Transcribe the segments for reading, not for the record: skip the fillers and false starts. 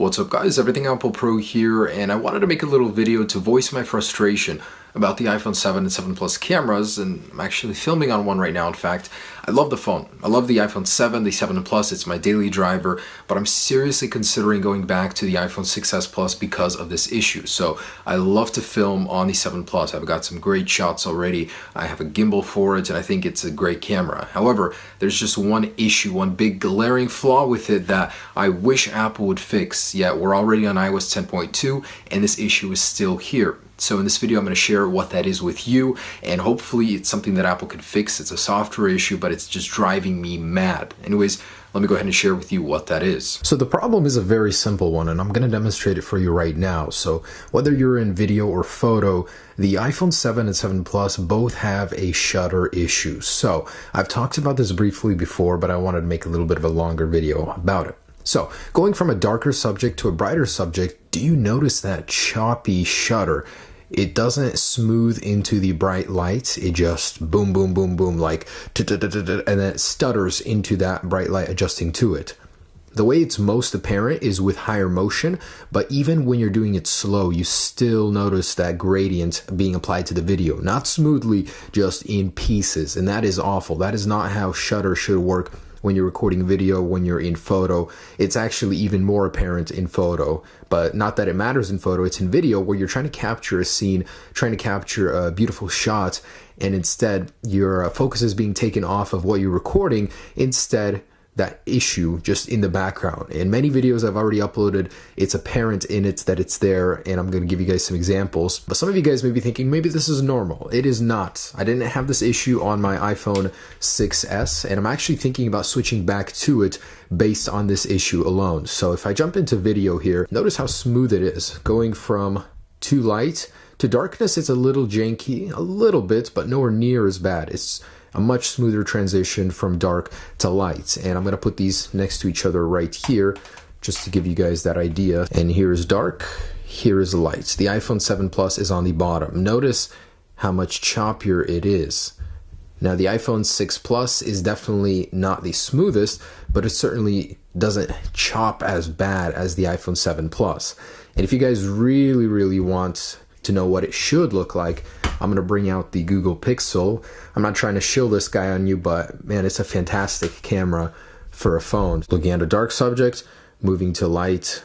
What's up guys, Everything Apple Pro here, and I wanted to make a little video to voice my frustration about the iPhone 7 and 7 Plus cameras, and I'm actually filming on one right now. In fact, I love the phone. I love the iPhone 7, the 7 Plus, it's my daily driver, but I'm seriously considering going back to the iPhone 6s Plus because of this issue. So I love to film on the 7 Plus. I've got some great shots already. I have a gimbal for it, and I think it's a great camera. However, there's just one issue, one big glaring flaw with it that I wish Apple would fix. Yet we're already on iOS 10.2 and this issue is still here. So in this video, I'm going to share what that is with you, and hopefully it's something that Apple can fix. It's a software issue, but it's just driving me mad. Anyways, let me go ahead and share with you what that is. So the problem is a very simple one, and I'm going to demonstrate it for you right now. So whether you're in video or photo, the iPhone 7 and 7 Plus both have a shutter issue. So I've talked about this briefly before, but I wanted to make a little bit of a longer video about it. So going from a darker subject to a brighter subject, do you notice that choppy shutter? It doesn't smooth into the bright light. It just boom, boom, boom, boom, like and then it stutters into that bright light adjusting to it. The way it's most apparent is with higher motion, but even when you're doing it slow, you still notice that gradient being applied to the video. Not smoothly, just in pieces, and that is awful. That is not how shutter should work when you're recording video, when you're in photo. It's actually even more apparent in photo, but not that it matters in photo, it's in video where you're trying to capture a scene, trying to capture a beautiful shot, and instead your focus is being taken off of what you're recording. Instead, that issue just in the background. In many videos I've already uploaded, it's apparent in it that it's there, and I'm going to give you guys some examples. But some of you guys may be thinking, maybe this is normal. It is not. I didn't have this issue on my iPhone 6s, and I'm actually thinking about switching back to it based on this issue alone. So if I jump into video here, notice how smooth it is. Going from too light to darkness, it's a little janky, a little bit, but nowhere near as bad. It's a much smoother transition from dark to light. And I'm going to put these next to each other right here just to give you guys that idea. And here is dark, here is light. The iPhone 7 Plus is on the bottom. Notice how much choppier it is. Now the iPhone 6 Plus is definitely not the smoothest, but it certainly doesn't chop as bad as the iPhone 7 Plus. And if you guys really want to know what it should look like, I'm going to bring out the Google Pixel. I'm not trying to shill this guy on you, but man, it's a fantastic camera for a phone. Looking at a dark subject, moving to light,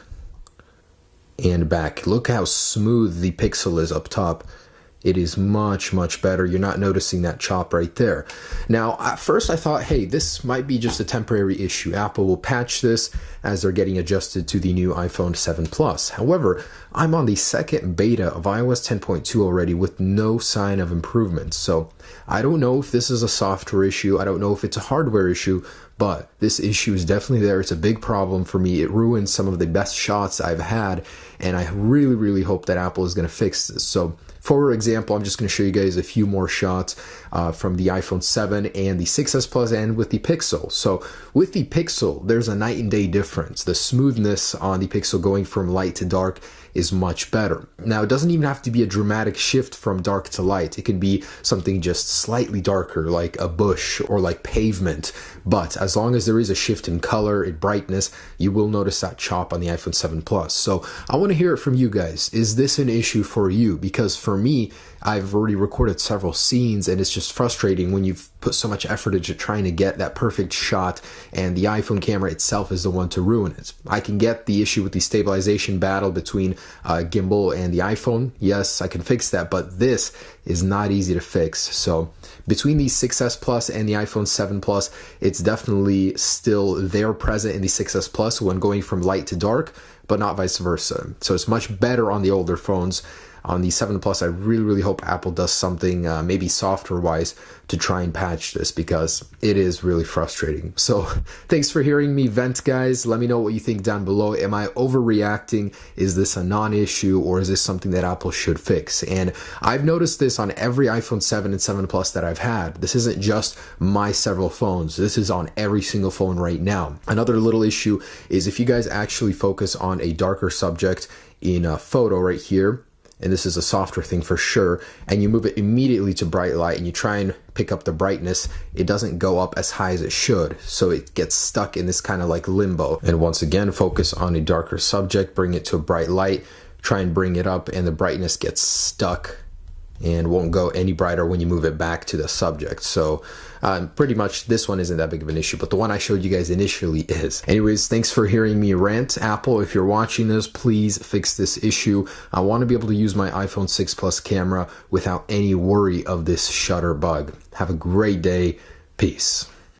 and back. Look how smooth the Pixel is up top. It is much better. You're not noticing that chop right there. Now, at first I thought, hey, this might be just a temporary issue. Apple will patch this as they're getting adjusted to the new iPhone 7 Plus. However, I'm on the second beta of iOS 10.2 already with no sign of improvement. So I don't know if this is a software issue. I don't know if it's a hardware issue, but this issue is definitely there. It's a big problem for me. It ruins some of the best shots I've had, and I really hope that Apple is going to fix this. So for example, I'm just going to show you guys a few more shots from the iPhone 7 and the 6s Plus and with the Pixel. So with the Pixel, there's a night and day difference. The smoothness on the Pixel going from light to dark is much better. Now, it doesn't even have to be a dramatic shift from dark to light. It can be something just slightly darker, like a bush or like pavement. But as long as there is a shift in color, in brightness, you will notice that chop on the iPhone 7 Plus. So I want to hear it from you guys. Is this an issue for you? Because for me, I've already recorded several scenes, and it's just frustrating when you've put so much effort into trying to get that perfect shot, and the iPhone camera itself is the one to ruin it. I can get the issue with the stabilization battle between gimbal and the iPhone. Yes, I can fix that, but this is not easy to fix. So between the 6s Plus and the iPhone 7 Plus, it's definitely still there present in the 6s Plus when going from light to dark, but not vice versa. So it's much better on the older phones. On the 7 Plus, I really hope Apple does something, maybe software-wise, to try and patch this, because it is really frustrating. So thanks for hearing me vent, guys. Let me know what you think down below. Am I overreacting? Is this a non-issue, or is this something that Apple should fix? And I've noticed this on every iPhone 7 and 7 Plus that I've had. This isn't just my several phones. This is on every single phone right now. Another little issue is if you guys actually focus on a darker subject in a photo right here, and this is a software thing for sure, and you move it immediately to bright light and you try and pick up the brightness, it doesn't go up as high as it should. So it gets stuck in this kind of like limbo. And once again, focus on a darker subject, bring it to a bright light, try and bring it up, and the brightness gets stuck and won't go any brighter when you move it back to the subject. So pretty much this one isn't that big of an issue, but the one I showed you guys initially is. Anyways, thanks for hearing me rant. Apple, if you're watching this, please fix this issue. I want to be able to use my iPhone 6 Plus camera without any worry of this shutter bug. Have a great day. Peace.